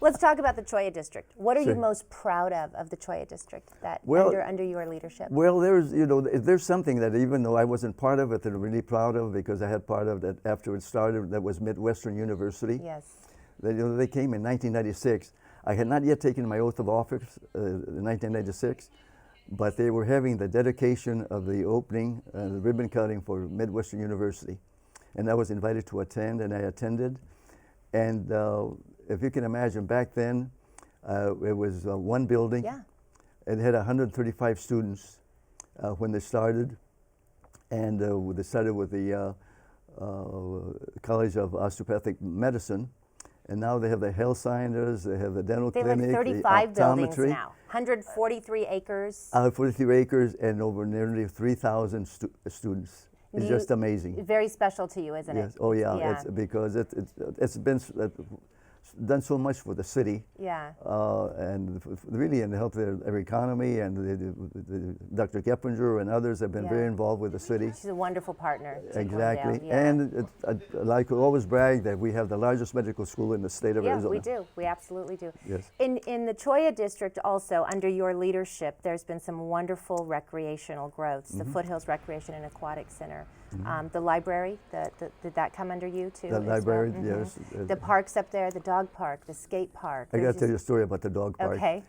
Let's talk about the Cholla District. What are you Sure. most proud of the Cholla District that Well, under your leadership? Well, there's something that even though I wasn't part of it, that I'm really proud of because I had part of that after it started. That was Midwestern University. Yes. They came in 1996. I had not yet taken my oath of office in 1996, but they were having the dedication of the opening, the ribbon cutting for Midwestern University, and I was invited to attend, and I attended. And if you can imagine, back then, it was one building. Yeah. It had 135 students when they started, and they started with the College of Osteopathic Medicine, and now they have the health sciences, they have the dental They have clinic, like 35 the buildings optometry. now, 143 acres. 43 acres and over nearly 3,000 students. It's just amazing. Very special to you, isn't Yes. it? Oh yeah. Yeah. It's because it's been done so much for the city. Yeah. And really in the help of our economy, and Dr. Keppinger and others have been Yeah. very involved with the city. She's a wonderful partner. to Exactly. Glendale, yeah. And I like to always brag that we have the largest medical school in the state of Yeah, Arizona. we do. We absolutely do. Yes. In the Cholla District also, under your leadership, there's been some wonderful recreational growths. Mm-hmm. The Foothills Recreation and Aquatic Center. The library, did that come under you too? The as well? library, Mhm. yes. The parks up there, the dog park, the skate park. I got There's to tell you a just- story about the dog park. Okay.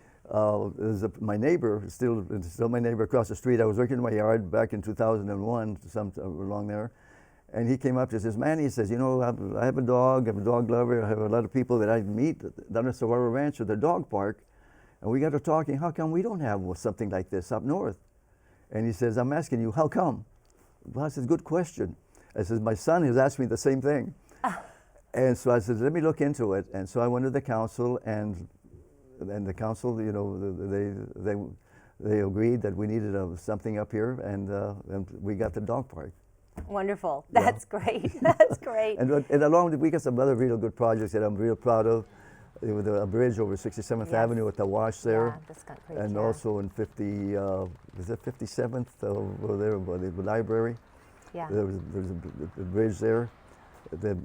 My neighbor, still my neighbor across the street. I was working in my yard back in 2001, along there, and he came up to says, "Manny," he says, "you know, I have a dog. I'm a dog lover. I have a lot of people that I meet down at Saguaro Ranch at the dog park, and we got to talking. How come we don't have something like this up north?" And he says, "I'm asking you, how come?" Well, I said, "Good question." I said, "My son has asked me the same thing." And so I said, "Let me look into it." And so I went to the council, and the council, you know, they agreed that we needed something up here, and we got the dog park. Wonderful. Yeah. That's great. That's great. And along with, we got some other real good projects that I'm real proud of. With a bridge over 67th Yes. Avenue at the wash there. Yeah, that's got great, And yeah. also in 57th over there by the library. Yeah. There's a bridge there. The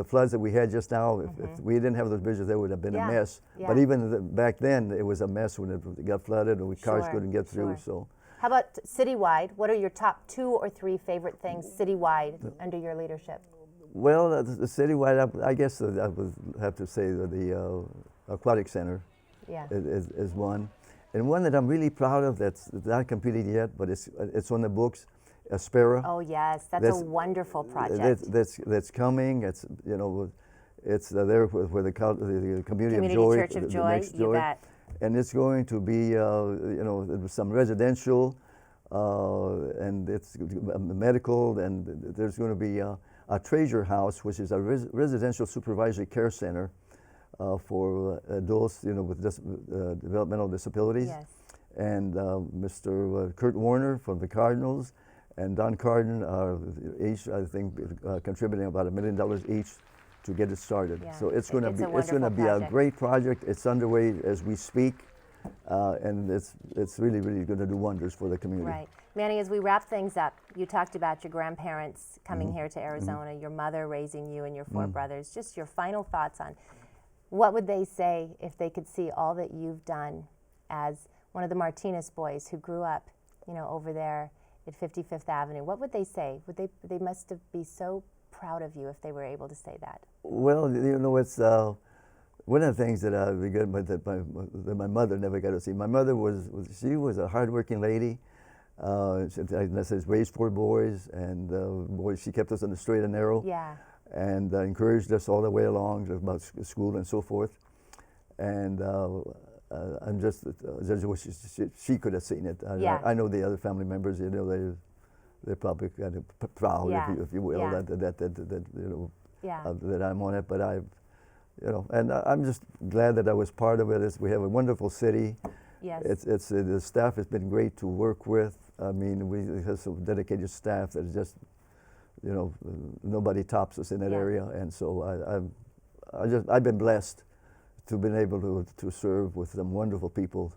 floods that we had just now, if we didn't have those bridges, there would have been Yeah, a mess. yeah. But even back then, it was a mess when it got flooded and cars Sure, couldn't get through. sure. So, How about citywide? What are your top 2 or 3 favorite things citywide under your leadership? well, the citywide, I guess I would have to say the aquatic center Yeah. is one, and one that I'm really proud of that's not completed yet, but it's on the books. Aspera. Oh yes, that's a wonderful project. That's coming. It's it's there where the community Community of Joy, Church of the Joy, next you bet. and it's going to be some residential, and it's medical, and there's going to be a treasure house, which is a residential supervisory care center for adults, with developmental disabilities. Yes. And Mr. Kurt Warner from the Cardinals and Don Carden are each, I think, contributing about $1 million each to get it started. Yeah. So it's going to It's be a it's going to wonderful be a project. great project. It's underway as we speak, and it's really going to do wonders for the community. Right. Manny, as we wrap things up, you talked about your grandparents coming Mm-hmm. here to Arizona, your mother raising you and your 4 brothers. Just your final thoughts on what would they say if they could see all that you've done as one of the Martinez boys who grew up, over there at 55th Avenue. What would they say? They must be so proud of you if they were able to say that. Well, it's one of the things that I regret that my mother never got to see. My mother was a hardworking lady. She raised 4 boys, and she kept us on the straight and narrow. Yeah. And encouraged us all the way along about school and so forth. And I'm just wish she could have seen it. Yeah. I know the other family members. They're probably kind of proud, Yeah. if you will, Yeah. that I'm on it. But and I'm just glad that I was part of it. We have a wonderful city. Yes. The staff has been great to work with. I mean, we have some dedicated staff that is just, nobody tops us in that Yeah. area. And so I've been blessed to been able to serve with some wonderful people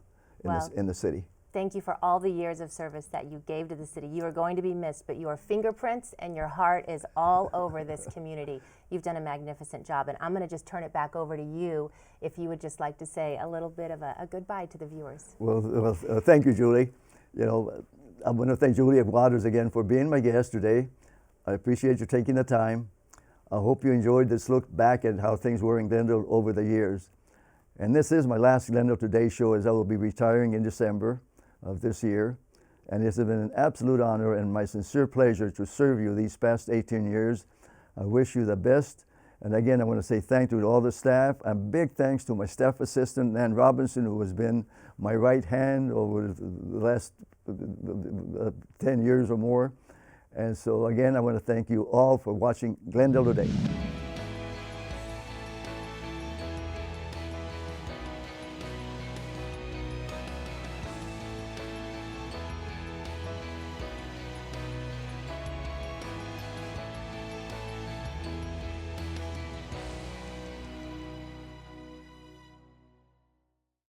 in the city. thank you for all the years of service that you gave to the city. You are going to be missed, but your fingerprints and your heart is all over this community. You've done a magnificent job, and I'm going to just turn it back over to you if you would just like to say a little bit of a goodbye to the viewers. Well, thank you, Julie. You know, I want to thank Julie Waters again for being my guest today. I appreciate you taking the time. I hope you enjoyed this look back at how things were in Glendale over the years. And this is my last Glendale Today show, as I will be retiring in December of this year. And it's been an absolute honor and my sincere pleasure to serve you these past 18 years. I wish you the best. And again, I want to say thank you to all the staff, and big thanks to my staff assistant, Nan Robinson, who has been my right hand over the last 10 years or more. And so again, I want to thank you all for watching Glendale Today.